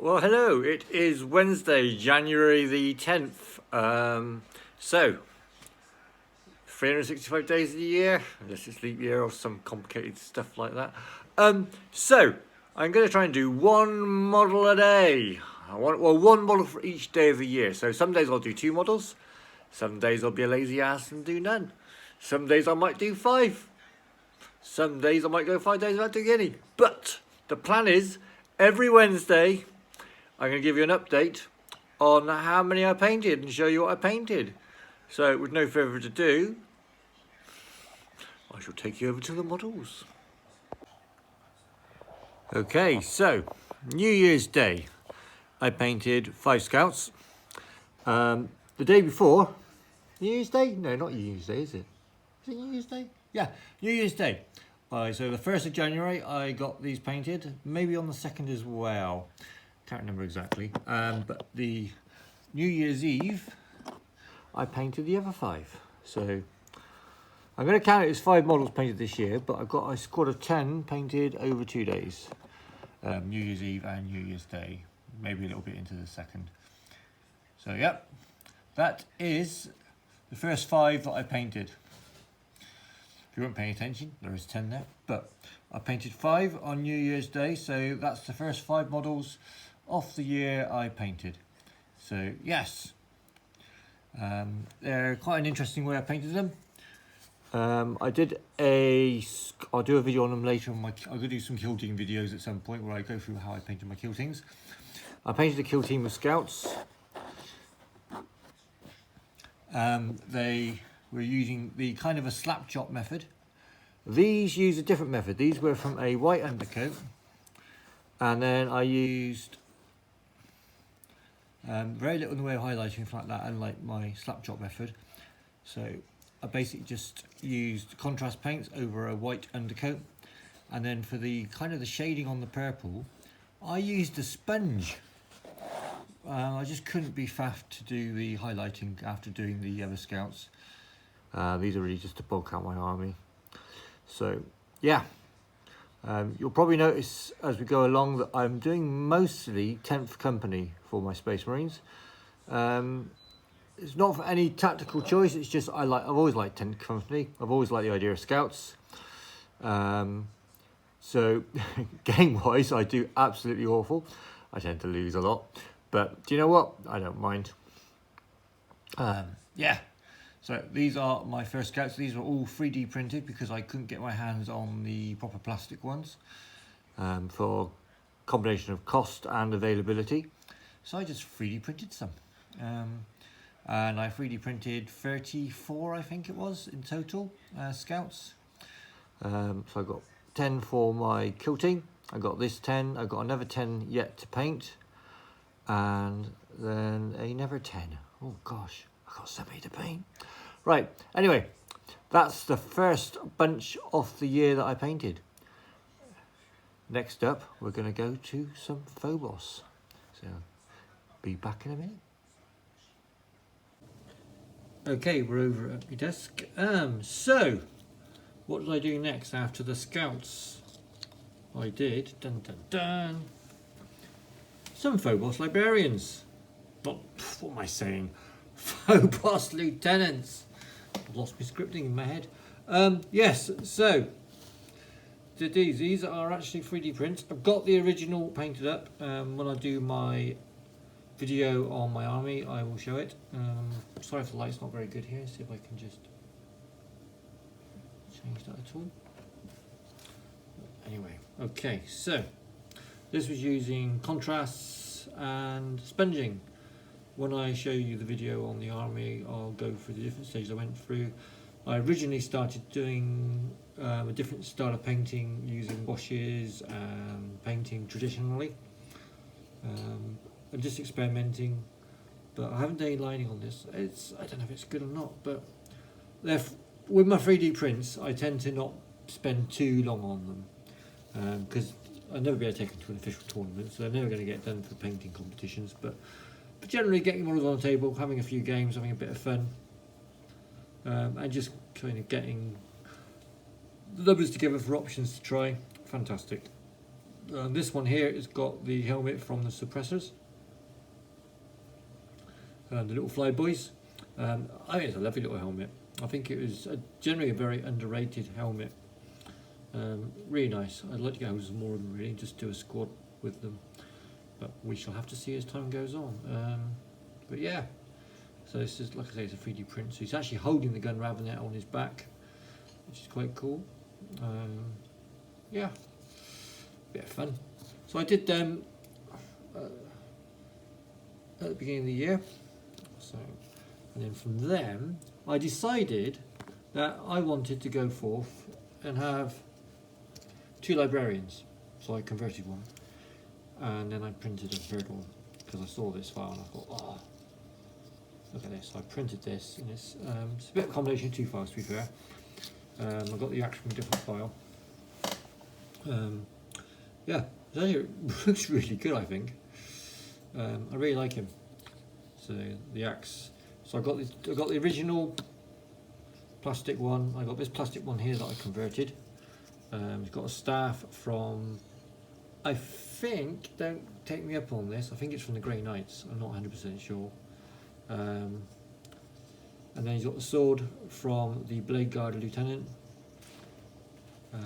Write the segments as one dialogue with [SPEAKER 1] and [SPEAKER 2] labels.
[SPEAKER 1] Well, hello. It is Wednesday, January the 10th. 365 days of the year, unless it's leap year or some complicated stuff like that. So, I'm going to try and do one model a day. One model for each day of the year. So some days I'll do 2 models. Some days I'll be a lazy ass and do none. Some days I might do 5. Some days I might go 5 days without doing any. But the plan is, every Wednesday, I'm going to give you an update on how many I painted and show you what I painted. So with no further ado, I shall take you over to the models. Okay, so New Year's Day, I painted 5 scouts. The day before, New Year's Day? No, not New Year's Day, is it? Is it New Year's Day? Yeah, New Year's Day. So the 1st of January, I got these painted, maybe on the 2nd as well. Can't remember exactly. But the New Year's Eve, I painted the other 5. So I'm going to count it as 5 models painted this year, but I've got a squad of 10 painted over 2 days. New Year's Eve and New Year's Day, maybe a little bit into the 2nd. So yep, that is the first 5 that I painted. If you weren't paying attention, there is 10 there, but I painted 5 on New Year's Day, so that's the first 5 models of the year I painted. So yes, they're quite an interesting way I painted them. I'll do a video on them later. I'm going to do some kill team videos at some point where I go through how I painted my kill teams. I painted a kill team of scouts. They were using the kind of a slap chop method. These use a different method. These were from a white undercoat, and then I used very little in the way of highlighting, things like that, unlike my slap chop method. So I basically just used contrast paints over a white undercoat, and then for the kind of the shading on the purple, I used a sponge. I just couldn't be faffed to do the highlighting after doing the other scouts. These are really just to bulk out my army. So yeah, you'll probably notice as we go along that I'm doing mostly 10th company for my Space Marines. It's not for any tactical choice, it's just I've always liked 10th company. I've always liked the idea of scouts. So game wise I do absolutely awful. I tend to lose a lot, but do you know what? I don't mind. Yeah. So these are my first scouts. These are all 3D printed because I couldn't get my hands on the proper plastic ones for combination of cost and availability. So I just 3D printed some. And I 3D printed 34, I think it was, in total, scouts. So I got 10 for my kill team. I got this 10. I got another 10 yet to paint. And then another 10. Oh gosh, I got so many to paint. Right, anyway, that's the first bunch of the year that I painted. Next up, we're going to go to some Phobos. So, be back in a minute. Okay, we're over at my desk. So, what did I do next after the scouts? I did, dun dun dun, some Phobos librarians. What am I saying? Phobos lieutenants. I've lost my scripting in my head. Yes, so these are actually 3D prints. I've got the original painted up. When I do my video on my army, I will show it. Sorry if the light's not very good here. See if I can just change that at all. Anyway, okay, so this was using contrasts and sponging. When I show you the video on the army, I'll go through the different stages I went through. I originally started doing a different style of painting using washes and painting traditionally. I'm just experimenting, but I haven't done any lining on this. I don't know if it's good or not, but with my 3D prints, I tend to not spend too long on them because I'll never be able to take them to an official tournament, so they're never going to get done for painting competitions. But generally getting models on the table, having a few games, having a bit of fun, and just kind of getting the numbers together for options to try. Fantastic. This one here has got the helmet from the Suppressors, the little Flyboys. I think it's a lovely little helmet. I think it was generally a very underrated helmet. Really nice. I'd like to get hold of more of them, really, just do a squad with them. But we shall have to see as time goes on. But yeah, so this is, like I say, it's a 3D print. So he's actually holding the gun rather than it on his back, which is quite cool. Yeah, bit of fun. So I did them at the beginning of the year. So, and then from them, I decided that I wanted to go forth and have 2 librarians. So I converted one, and then I printed a third one because I saw this file and I thought, oh, look at this. So I printed this, and it's a bit of a combination of 2 files, to be fair. I got the axe from a different file. Yeah, it looks really good, I think. I really like him. So the axe. So I got the original plastic one. I got this plastic one here that I converted. It's got a staff from, I think, don't take me up on this, I think it's from the Grey Knights, I'm not 100% sure. And then he's got the sword from the Blade Guard Lieutenant.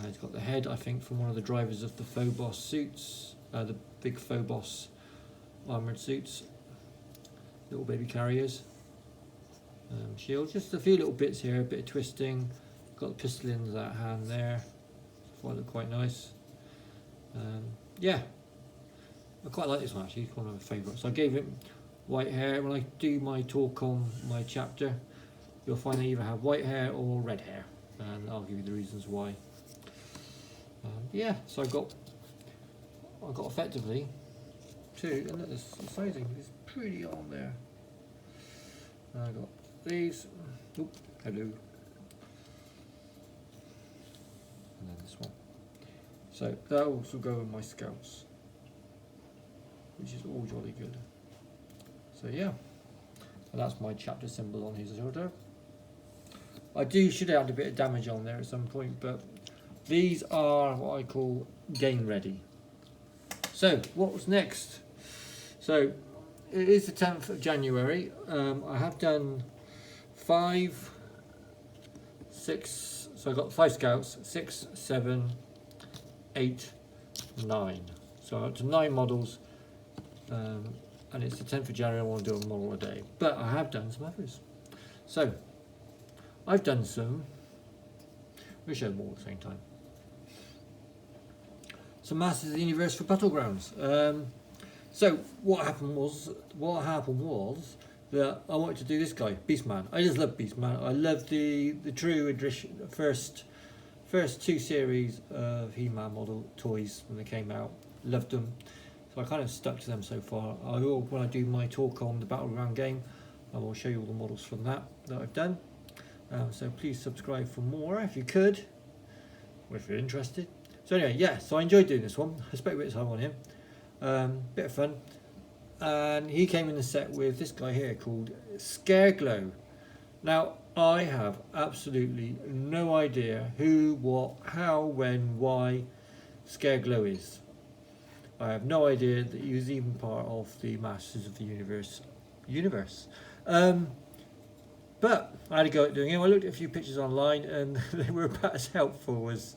[SPEAKER 1] He's got the head, I think, from one of the drivers of the Phobos suits, the big Phobos armoured suits, little baby carriers. Shield, just a few little bits here, a bit of twisting. Got the pistol in that hand there. I thought it looked quite nice. Yeah, I quite like this one actually, it's one of my favourites. I gave him white hair. When I do my talk on my chapter, you'll find I either have white hair or red hair, and I'll give you the reasons why. Yeah, so I got effectively 2, and look, the sizing is pretty on there. I got these. Oop, hello. And then this one. So that also go with my scouts, which is all jolly good. So yeah, and that's my chapter symbol on his shoulder. I should add a bit of damage on there at some point, but these are what I call game ready. So what was next? So it is the 10th of January. I have done 5, 6, so I got 5 scouts, 6, 7, 8, 9. So I'm up to 9 models, and it's the 10th of January. I want to do a model a day, but I have done some others. So I've done some, we'll show them all at the same time. Some Masters of the Universe for Battlegrounds. So what happened was that I wanted to do this guy, Beastman. I just love Beastman. I love the true edition, first 2 series of He-Man model toys when they came out. Loved them. So I kind of stuck to them so far. When I do my talk on the Battleground game, I will show you all the models from that I've done. So please subscribe for more if you could, or if you're interested. So anyway, yeah, so I enjoyed doing this one. I spent a bit of time on him. Bit of fun. And he came in the set with this guy here called Scareglow. Now, I have absolutely no idea who, what, how, when, why Scareglow is. I have no idea that he was even part of the Masters of the Universe. But I had a go at doing it. I looked at a few pictures online and they were about as helpful as,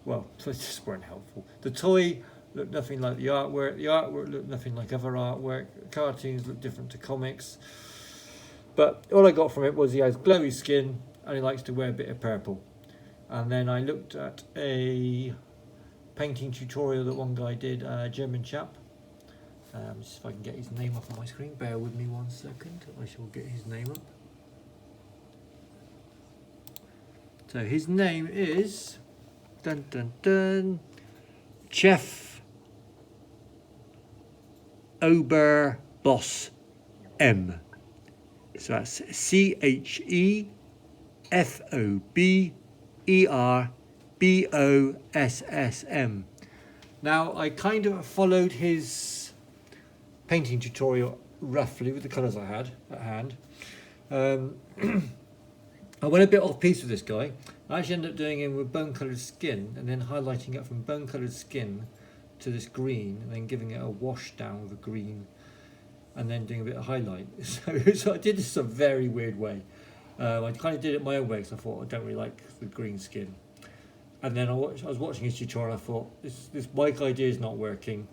[SPEAKER 1] well, they just weren't helpful. The toy looked nothing like the artwork looked nothing like other artwork, the cartoons looked different to comics. But all I got from it was he has glowy skin and he likes to wear a bit of purple. And then I looked at a painting tutorial that one guy did, a German chap. Just if I can get his name up on my screen, bear with me 1 second, I shall get his name up. So his name is Chef Oberboss M. So that's CHEFOBERBOSSM. Now I kind of followed his painting tutorial roughly with the colours I had at hand. I went a bit off piece with this guy. I actually ended up doing him with bone coloured skin and then highlighting up from bone coloured skin to this green and then giving it a wash down with a green and then doing a bit of highlight. So I did this a very weird way. I kind of did it my own way because I thought I don't really like the green skin. And then I was watching his tutorial. I thought this bike idea is not working.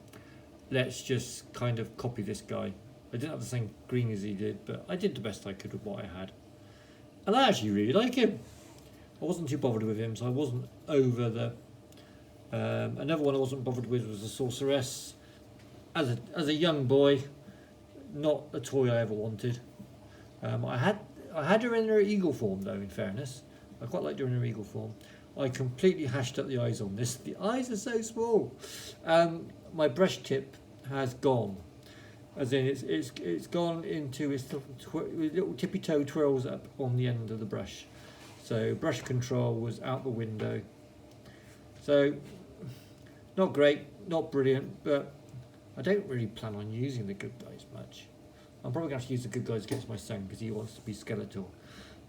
[SPEAKER 1] Let's just kind of copy this guy. I didn't have the same green as he did, but I did the best I could with what I had. And I actually really like him. I wasn't too bothered with him, so I wasn't over the... another one I wasn't bothered with was the Sorceress. As a young boy, not a toy I ever wanted. I had her in her eagle form though, in fairness. I quite liked her in her eagle form. I completely hashed up the eyes on this. The eyes are so small. My brush tip has gone. As in it's gone into its little tippy toe twirls up on the end of the brush. So brush control was out the window. So not great, not brilliant, but I don't really plan on using the good guys much. I'm probably going to have to use the good guys against my son because he wants to be skeletal.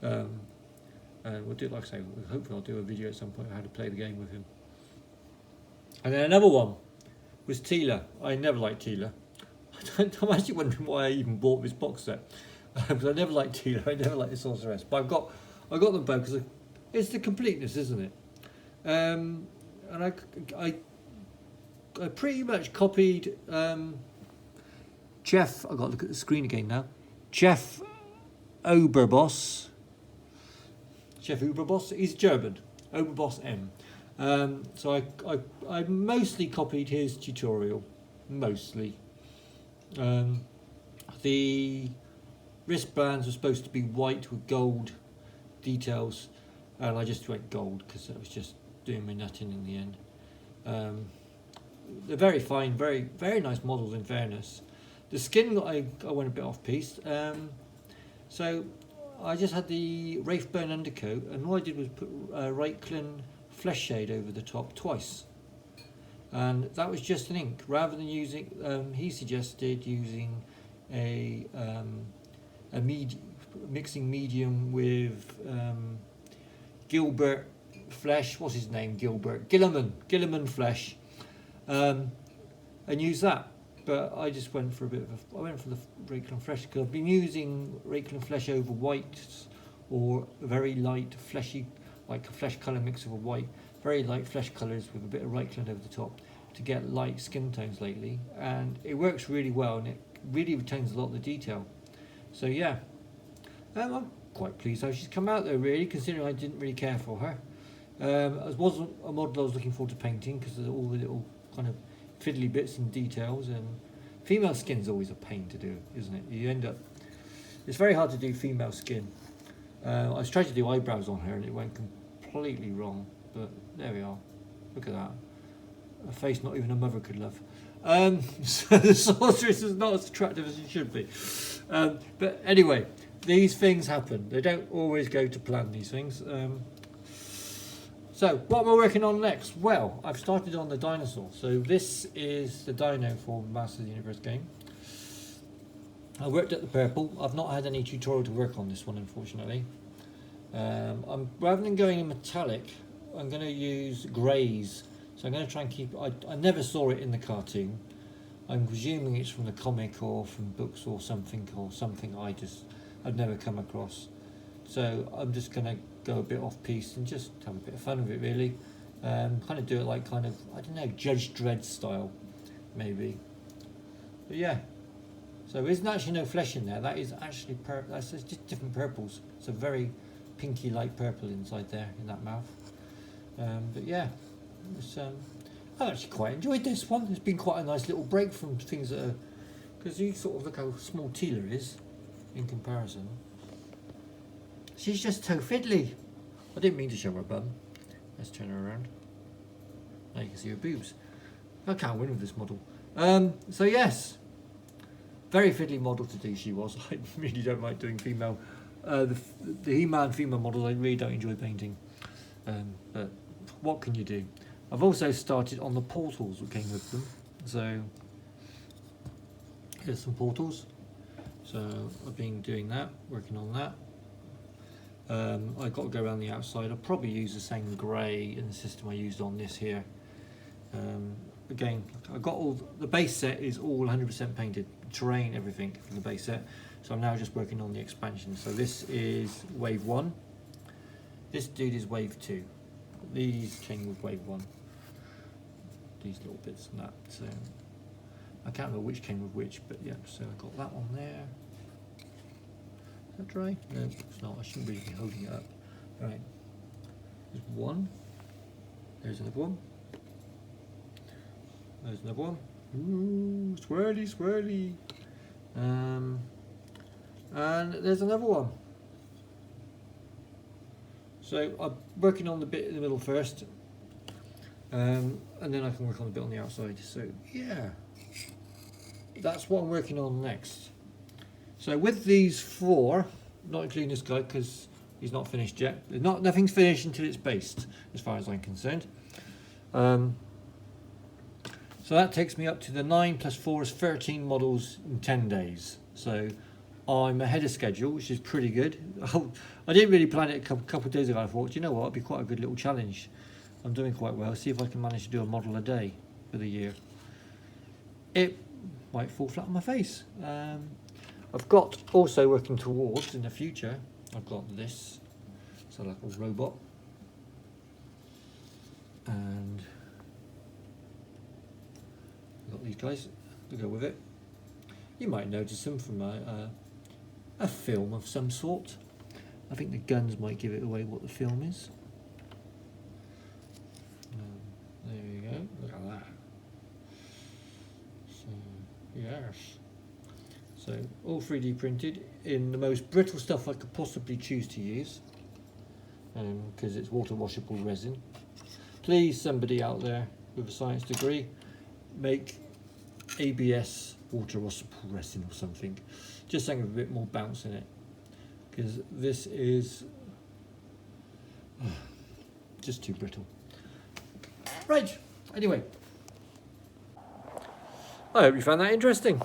[SPEAKER 1] And we'll do it, like I say, hopefully I'll do a video at some point on how to play the game with him. And then another one was Teela. I never liked Teela. I'm actually wondering why I even bought this box set. Because I never liked Teela, I never liked the Sorceress. But I got them both because it's the completeness, isn't it? And I pretty much copied Jeff. I've got to look at the screen again now. Jeff Oberboss. Chef Oberboss, he's German, Oberboss M. So I mostly copied his tutorial, mostly. The wristbands were supposed to be white with gold details, and I just went gold because it was just doing me nutting in the end. They're very fine, very very nice models in fairness. The skin I went a bit off piece, so I just had the Wraithbone undercoat, and all I did was put Reiklin flesh shade over the top twice, and that was just an ink rather than using. He suggested using a mixing medium with Gilbert flesh. What's his name? Guilliman flesh, and use that. But I just went for I went for the Reiklin flesh because I've been using Reiklin flesh over whites or very light fleshy, like a flesh colour mix of a white, very light flesh colours with a bit of Reiklin over the top to get light skin tones lately, and it works really well and it really retains a lot of the detail. So yeah, I'm quite pleased how she's come out though, really, considering I didn't really care for her. It wasn't a model I was looking forward to painting because of all the little kind of fiddly bits and details, and female skin's always a pain to do, isn't it? You end up, it's very hard to do female skin. I was trying to do eyebrows on her and it went completely wrong, but there we are. Look at that, a face not even a mother could love. So the Sorceress is not as attractive as it should be, but anyway, these things happen. They don't always go to plan, these things. So, what am I working on next? Well, I've started on the dinosaur. So this is the dino for Masters of the Universe game. I worked at the purple. I've not had any tutorial to work on this one, unfortunately. Rather than going in metallic, I'm going to use greys. So I'm going to try and keep... I never saw it in the cartoon. I'm presuming it's from the comic or from books or something I've never come across. So I'm just going to go a bit off piece and just have a bit of fun with it, really. Kind of do it like I don't know, Judge Dredd style, maybe. But yeah. So there's actually no flesh in there. That is actually that's just different purples. It's a very pinky light purple inside there in that mouth. But yeah, I actually quite enjoyed this one. It's been quite a nice little break from things that are, because you sort of look how small Teela is in comparison. She's just so fiddly. I didn't mean to show her bum. Let's turn her around. Now you can see her boobs. I can't win with this model. So yes, very fiddly model to do she was. I really don't like doing female. The He-Man female models I really don't enjoy painting. But what can you do? I've also started on the portals that came with them. So here's some portals. So I've been doing that, working on that. I've got to go around the outside. I'll probably use the same grey in the system I used on this here. again, I got all the base set is all 100% painted, terrain, everything from the base set. So I'm now just working on the expansion. So this is wave 1. This dude is wave 2. These came with wave 1. These little bits and that. So I can't remember which came with which, but yeah. So I got that one there. Is that dry? No, it's not. I shouldn't really be holding it up. All right. There's one. There's another one. There's another one. Ooh, swirly, swirly. And there's another one. So I'm working on the bit in the middle first, and then I can work on the bit on the outside. So yeah, that's what I'm working on next. So with these 4, not including this guy because he's not finished yet. Nothing's finished until it's based, as far as I'm concerned. So that takes me up to the 9 plus 4 is 13 models in 10 days. So I'm ahead of schedule, which is pretty good. I didn't really plan it a couple of days ago. I thought, you know what, it'd be quite a good little challenge. I'm doing quite well. See if I can manage to do a model a day for the year. It might fall flat on my face. I've got also working towards in the future. I've got this, so like a robot, and I've got these guys to go with it. You might notice them from a film of some sort. I think the guns might give it away what the film is. There you go, look at that. So, yes. So, all 3D printed in the most brittle stuff I could possibly choose to use, because it's water washable resin. Please, somebody out there with a science degree, make ABS water washable resin or something. Just something with a bit more bounce in it, because this is just too brittle. Right, anyway, I hope you found that interesting.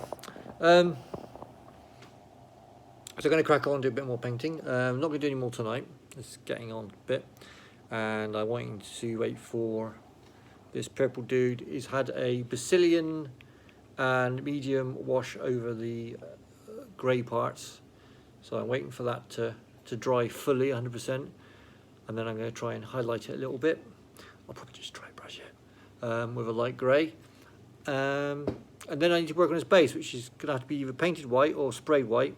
[SPEAKER 1] So I'm going to crack on and do a bit more painting. I'm not going to do any more tonight, it's getting on a bit, and I'm waiting to wait for this purple dude. He's had a Brazilian and medium wash over the grey parts, so I'm waiting for that to dry fully 100%, and then I'm going to try and highlight it a little bit. I'll probably just dry brush it with a light grey, and then I need to work on his base, which is going to have to be either painted white or sprayed white,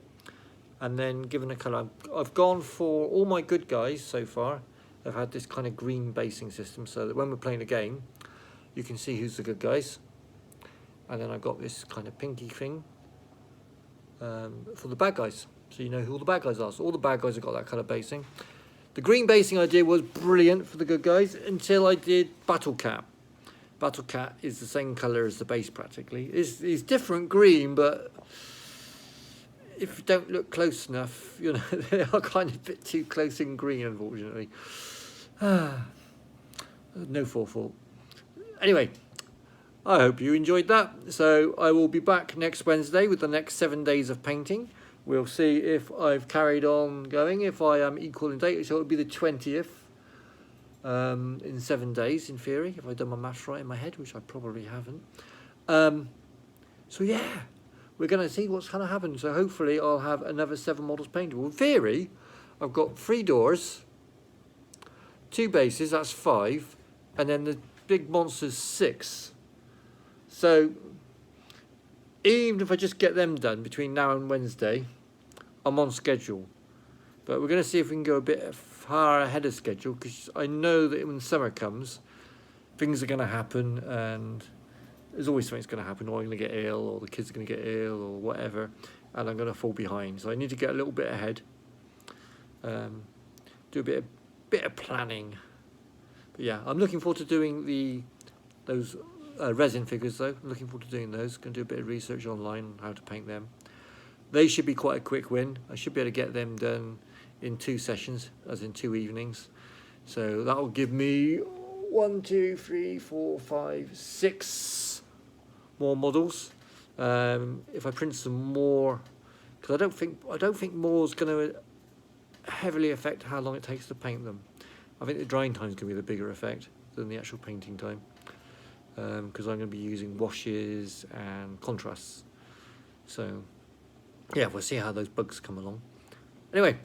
[SPEAKER 1] and then given a colour. I've gone for all my good guys so far. I've had this kind of green basing system so that when we're playing a game you can see who's the good guys, and then I've got this kind of pinky thing for the bad guys, so you know who all the bad guys are. So all the bad guys have got that colour basing. The green basing I did was brilliant for the good guys until I did Battle Cat. Battle Cat is the same colour as the base practically. It's different green, but if you don't look close enough, you know, they are kind of a bit too close in green, unfortunately. No fault. Anyway, I hope you enjoyed that. So I will be back next Wednesday with the next 7 days of painting. We'll see if I've carried on going, if I am equal in date. So it'll be the 20th in 7 days, in theory, if I've done my maths right in my head, which I probably haven't. So yeah, we're going to see what's going to happen. So hopefully I'll have another 7 models painted. Well, in theory, I've got 3 doors, 2 bases, that's 5, and then the big monster's 6. So even if I just get them done between now and Wednesday, I'm on schedule. But we're going to see if we can go a bit far ahead of schedule, because I know that when summer comes, things are going to happen, and there's always something's going to happen, or I'm going to get ill, or the kids are going to get ill, or whatever, and I'm going to fall behind. So I need to get a little bit ahead, do a bit of planning. But yeah, I'm looking forward to doing those resin figures though. I'm looking forward to doing those. Going to do a bit of research online on how to paint them. They should be quite a quick win. I should be able to get them done in 2 sessions, as in 2 evenings. So that will give me 1, 2, 3, 4, 5, 6 more models. If I print some more, because I don't think more is going to heavily affect how long it takes to paint them. I think the drying time is going to be the bigger effect than the actual painting time. because I'm going to be using washes and contrasts. So yeah, we'll see how those bugs come along. Anyway,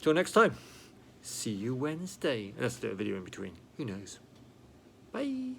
[SPEAKER 1] till next time. See you Wednesday. Let's do a video in between. Who knows? Bye.